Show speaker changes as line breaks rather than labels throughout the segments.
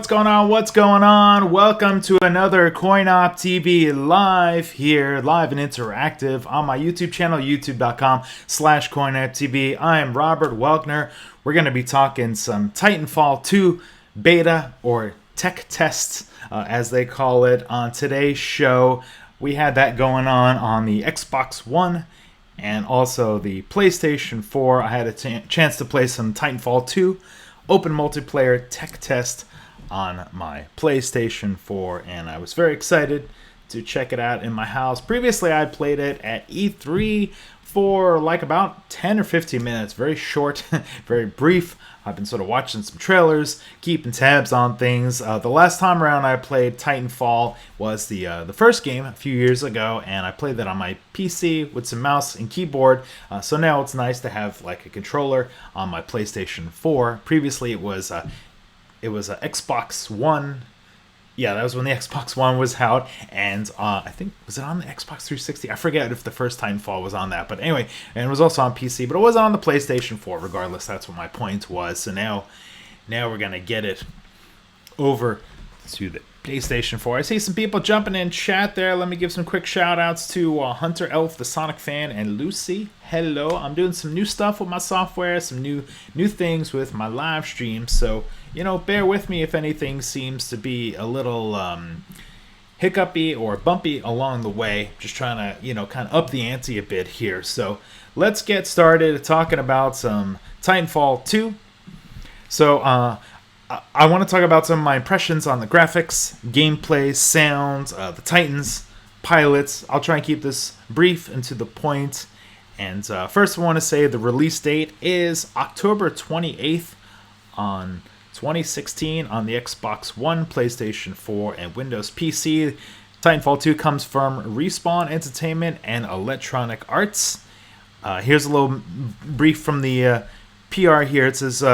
what's going on? What's going on? Welcome to another CoinOpTV live here, live and interactive on my YouTube channel, youtube.com/CoinOpTV. I am Robert Welkner. We're going to be talking some Titanfall 2 beta or tech tests, as they call it, on today's show. We had that going on the Xbox One and also the PlayStation 4. I had a chance to play some Titanfall 2 open multiplayer tech test on my PlayStation 4, and I was very excited to check it out in my house. Previously, I played it at E3 for like about 10 or 15 minutes. Very short, very brief. I've been sort of watching some trailers, keeping tabs on things. The last time around I played Titanfall was the first game a few years ago, and I played that on my PC with some mouse and keyboard. So now it's nice to have like a controller on my PlayStation 4. Previously it was a Xbox One. Yeah, that was when the Xbox One was out, and I think, was it on the Xbox 360? I forget if the first Titanfall was on that, but anyway, and it was also on PC, but it wasn't on the PlayStation 4, regardless. That's what my point was. So now we're going to get it over to the PlayStation 4. I see some people jumping in chat there. Let me give some quick shout-outs to Hunter Elf, the Sonic fan, and Lucy. Hello. I'm doing some new stuff with my software, some new things with my live stream, so bear with me if anything seems to be a little hiccupy or bumpy along the way. Just trying to, kind of up the ante a bit here. So let's get started talking about some Titanfall 2. So I want to talk about some of my impressions on the graphics, gameplay, sound, the Titans, pilots. I'll try and keep this brief and to the point. And first I want to say the release date is October 28th on 2016 on the Xbox One, PlayStation 4, and Windows PC. Titanfall 2 comes from Respawn Entertainment and Electronic Arts. Here's a little brief from the PR here. It says,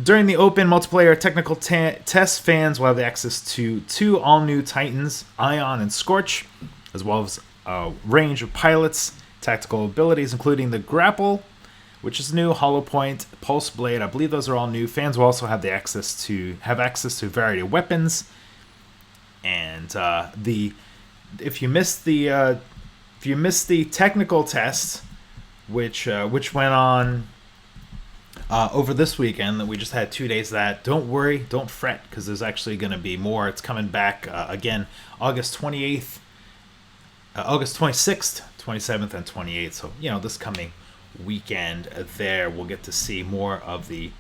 during the open multiplayer technical test, fans will have access to two all-new Titans, Ion and Scorch, as well as a range of pilots, tactical abilities, including the Grapple, which is new, Hollow Point, Pulse Blade. I believe those are all new. Fans will also have access to a variety of weapons. And if you missed the technical test, which went on over this weekend, that we just had 2 days of that, don't worry, don't fret, because there's actually going to be more. It's coming back again August 28th, August 26th, 27th, and 28th. So this coming weekend there we'll get to see more of the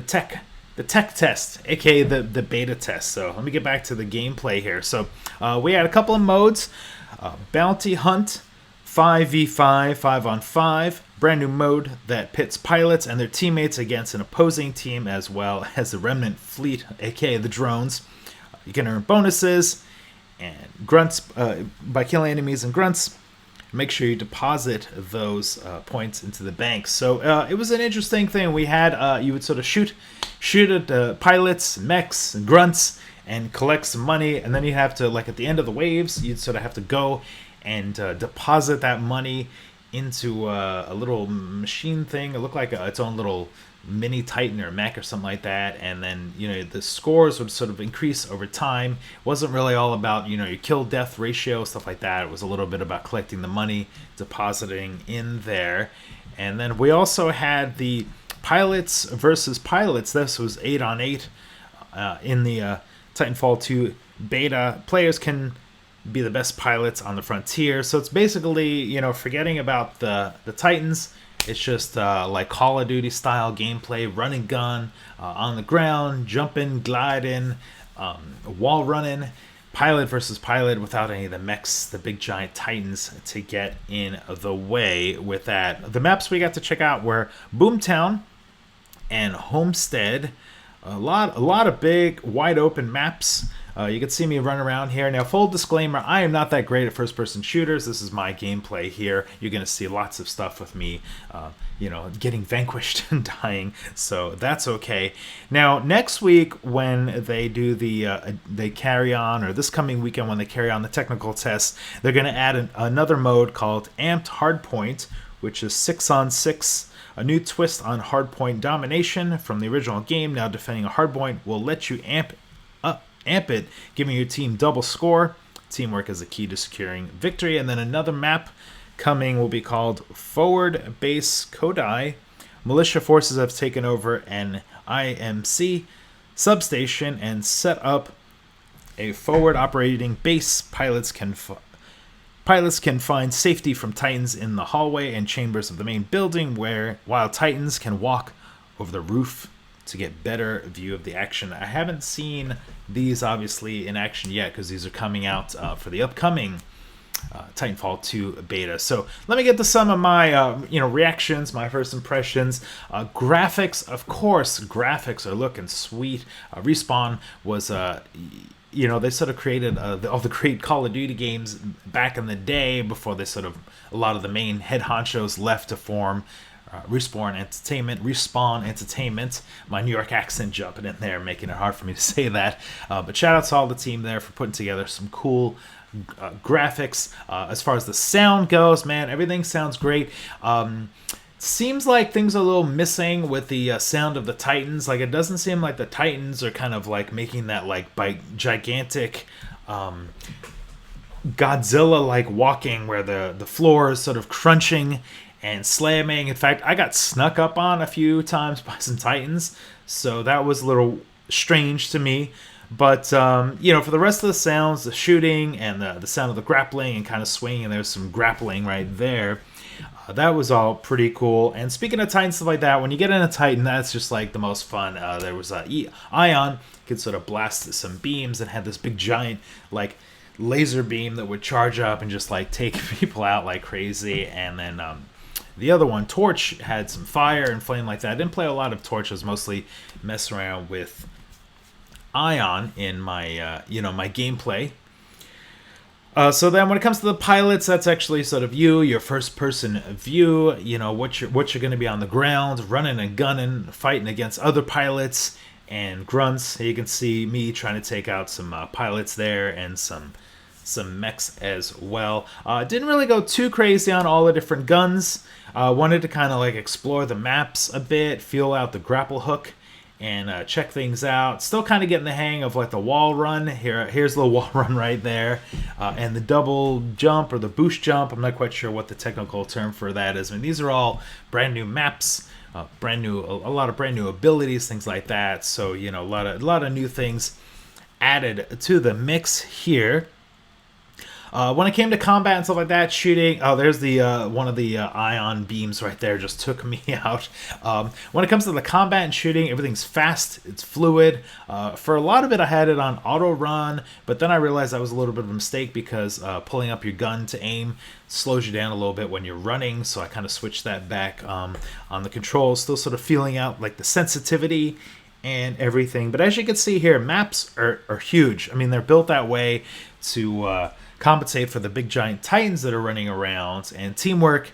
tech test, aka the beta test. So let me get back to the gameplay here. So we had a couple of modes. Bounty Hunt 5v5, 5-on-5, brand new mode that pits pilots and their teammates against an opposing team, as well as the remnant fleet, aka the drones. You can earn bonuses and grunts by killing enemies and grunts. Make sure you deposit those points into the bank. So it was an interesting thing. We had you would sort of shoot at pilots, mechs, and grunts, and collect some money, and then you have to, like at the end of the waves, you'd sort of have to go and deposit that money into a little machine thing. It looked like its own little mini Titan or mech or something like that, and then the scores would sort of increase over time. It wasn't really all about your kill death ratio, stuff like that. It was a little bit about collecting the money, depositing in there. And then we also had the pilots versus pilots. This was 8-on-8 in the Titanfall 2 beta. Players can be the best pilots on the frontier. So it's basically forgetting about the Titans. It's just like Call of Duty style gameplay, run and gun, on the ground, jumping, gliding, wall running, pilot versus pilot without any of the mechs, the big giant Titans to get in the way with that. The maps we got to check out were Boomtown and Homestead. A lot of big, wide open maps. You can see me run around here. Now, full disclaimer, I am not that great at first-person shooters. This is my gameplay here. You're going to see lots of stuff with me, getting vanquished and dying, so that's okay. Now, next week when they do they carry on, or this coming weekend when they carry on the technical tests, they're going to add another mode called Amped Hardpoint, which is 6-on-6 A new twist on hardpoint domination from the original game. Now defending a hardpoint will let you amp it, giving your team double score. Teamwork is the key to securing victory. And then another map coming will be called Forward Base Kodai. Militia forces have taken over an IMC substation and set up a forward operating base. Pilots can find safety from Titans in the hallway and chambers of the main building, while Titans can walk over the roof to get better view of the action. I haven't seen these obviously in action yet because these are coming out for the upcoming Titanfall 2 beta. So let me get to some of my reactions, my first impressions. Graphics, of course, graphics are looking sweet. Respawn was they sort of created all the great Call of Duty games back in the day before they a lot of the main head honchos left to form Respawn Entertainment. My New York accent jumping in there, making it hard for me to say that. But shout out to all the team there for putting together some cool graphics. As far as the sound goes, man, everything sounds great. Seems like things are a little missing with the sound of the Titans. Like, it doesn't seem like the Titans are kind of like making that like gigantic Godzilla-like walking where the floor is sort of crunching and slamming. In fact, I got snuck up on a few times by some Titans, so that was a little strange to me. But, for the rest of the sounds, the shooting and the sound of the grappling and kind of swinging, and there's some grappling right there. That was all pretty cool. And speaking of Titan, stuff like that, when you get in a Titan, that's just like the most fun. There was Ion could sort of blast some beams and had this big giant like laser beam that would charge up and just like take people out like crazy. And then the other one, Torch, had some fire and flame like that. I didn't play a lot of Torch. I was mostly messing around with Ion in my my gameplay. So then when it comes to the pilots, that's actually sort of your first person view, what you're going to be on the ground, running and gunning, fighting against other pilots and grunts. Here you can see me trying to take out some pilots there and some mechs as well. Didn't really go too crazy on all the different guns. Wanted to kind of like explore the maps a bit, feel out the grapple hook, and check things out. Still kind of getting the hang of like the wall run. Here's the wall run right there. And the double jump or the boost jump. I'm not quite sure what the technical term for that is. I mean, these are all brand new maps, a lot of brand new abilities, things like that. So, a lot of new things added to the mix here. When it came to combat and stuff like that, shooting, there's the one of the ion beams right there, just took me out. When it comes to the combat and shooting, everything's fast, it's fluid. For a lot of it, I had it on auto run, but then I realized that was a little bit of a mistake because pulling up your gun to aim slows you down a little bit when you're running, so I kind of switched that back on the controls, still sort of feeling out like the sensitivity and everything. But as you can see here, maps are huge. I mean, they're built that way to compensate for the big giant Titans that are running around, and teamwork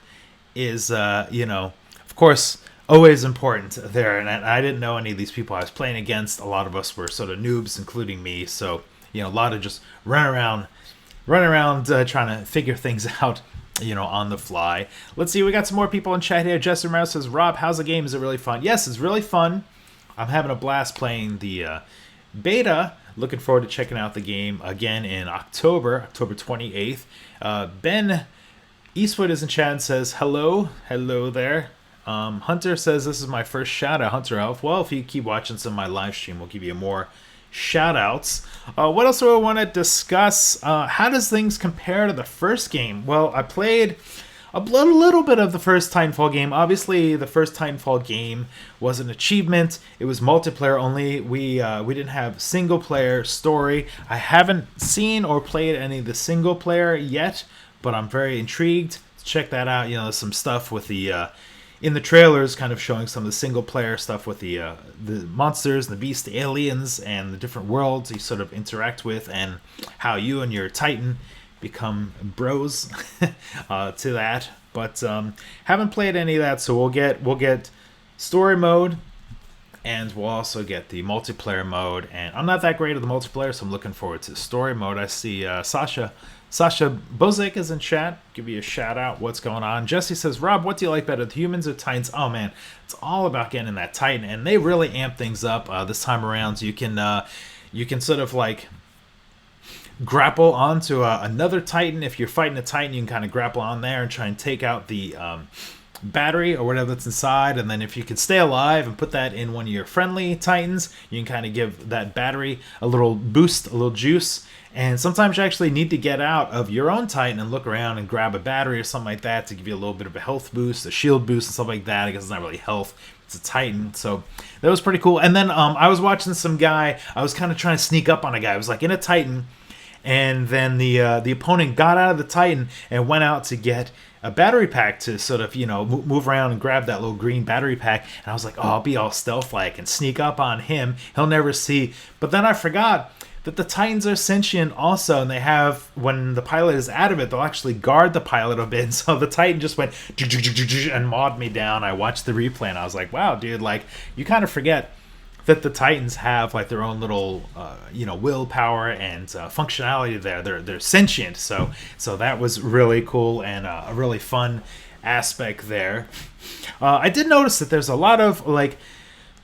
is of course always important there. And I didn't know any of these people I was playing against. A lot of us were sort of noobs, including me, so a lot of just running around trying to figure things out on the fly. Let's see, we got some more people in chat here. Jesse Romero says, Rob, how's the game? Is it really fun? Yes, it's really fun. I'm having a blast playing the beta. Looking forward to checking out the game again in October 28th. Ben Eastwood is in chat and says, hello there. Hunter says, this is my first shout out, Hunter Elf. Well, if you keep watching some of my live stream, we'll give you more shout outs. What else do I want to discuss? How does things compare to the first game? Well, I played a little bit of the first Titanfall game. Obviously, the first Titanfall game was an achievement. It was multiplayer only. We didn't have single player story. I haven't seen or played any of the single player yet, but I'm very intrigued to check that out. There's some stuff with the in the trailers, kind of showing some of the single player stuff with the monsters, the beasts, the aliens, and the different worlds you sort of interact with, and how you and your Titan become bros to that. But haven't played any of that, so we'll get story mode, and we'll also get the multiplayer mode. And I'm not that great at the multiplayer, so I'm looking forward to story mode. I see Sasha Sasha Bozek is in chat. Give you a shout out. What's going on? Jesse says, Rob, what do you like better, the humans or Titans? Oh man, it's all about getting that Titan, and they really amp things up this time around. So you can sort of like grapple onto another Titan. If you're fighting a Titan, you can kind of grapple on there and try and take out the battery or whatever that's inside, and then if you can stay alive and put that in one of your friendly Titans, you can kind of give that battery a little boost, a little juice. And sometimes you actually need to get out of your own Titan and look around and grab a battery or something like that to give you a little bit of a health boost, a shield boost, and stuff like that. I guess it's not really health, it's a Titan. So that was pretty cool. And then I was watching some guy, I was kind of trying to sneak up on a guy. I was like in a Titan, and then the opponent got out of the Titan and went out to get a battery pack to sort of, move around and grab that little green battery pack. And I was like, oh, I'll be all stealth-like and sneak up on him. He'll never see. But then I forgot that the Titans are sentient also, and they have, when the pilot is out of it, they'll actually guard the pilot a bit. So the Titan just went and mawed me down. I watched the replay, and I was like, wow, dude, like, you kind of forget that the Titans have like their own little, willpower and functionality there. They're sentient, so that was really cool and a really fun aspect there. I did notice that there's a lot of like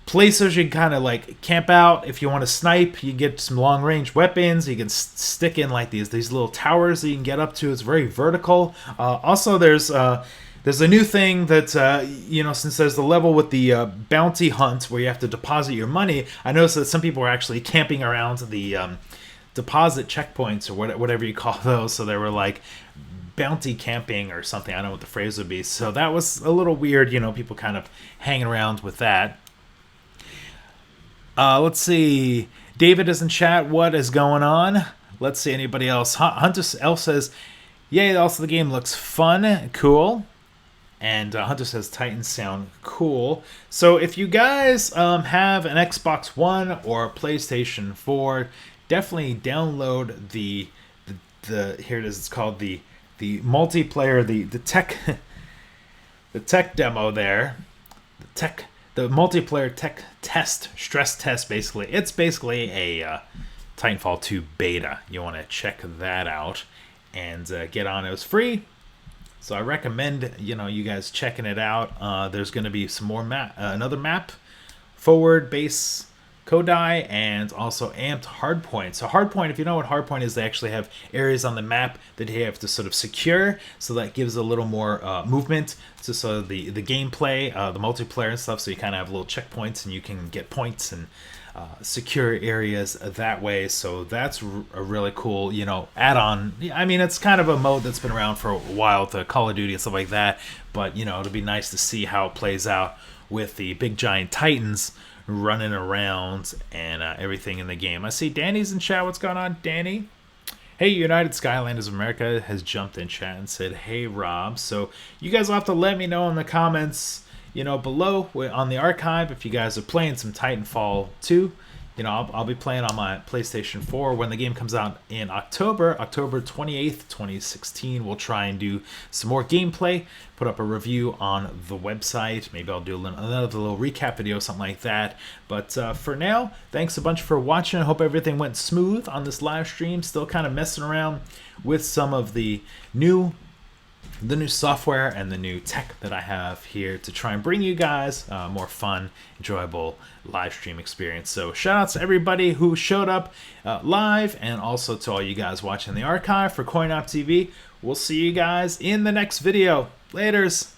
places you can kind of like camp out if you want to snipe. You get some long range weapons. You can stick in like these little towers that you can get up to. It's very vertical. Also, there's a new thing that, since there's the level with the bounty hunt where you have to deposit your money, I noticed that some people are actually camping around the deposit checkpoints or whatever you call those. So they were like bounty camping or something. I don't know what the phrase would be. So that was a little weird, people kind of hanging around with that. Let's see. David is in chat. What is going on? Let's see. Anybody else? Hunter L says, yay, also the game looks fun. Cool. And Hunter says Titans sound cool. So if you guys have an Xbox One or PlayStation 4, definitely download the here it is. It's called the multiplayer, the tech the tech demo there. The multiplayer tech test, stress test, basically. It's basically a Titanfall 2 beta. You want to check that out and get on. It was free. So I recommend, you guys checking it out. There's going to be some more another map, forward, base, Kodai, and also amped hardpoint. So hardpoint, if you know what hardpoint is, they actually have areas on the map that you have to sort of secure. So that gives a little more movement to sort of the gameplay, the multiplayer and stuff. So you kind of have little checkpoints and you can get points and secure areas that way. So that's a really cool, add-on. I mean, it's kind of a mode that's been around for a while with Call of Duty and stuff like that. But, it'll be nice to see how it plays out with the big giant Titans running around and everything in the game. I see Danny's in chat. What's going on, Danny? Hey, United Skylanders of America has jumped in chat and said, hey, Rob. So you guys will have to let me know in the comments, below on the archive if you guys are playing some Titanfall 2. I'll be playing on my PlayStation 4 when the game comes out in October 28th, 2016. We'll try and do some more gameplay, put up a review on the website. Maybe I'll do another little recap video, something like that. But for now, thanks a bunch for watching. I hope everything went smooth on this live stream. Still kind of messing around with some of the new software and the new tech that I have here to try and bring you guys more fun, enjoyable live stream experience. So shout out to everybody who showed up live, and also to all you guys watching the archive for CoinOpTV. We'll see you guys in the next video. Laters.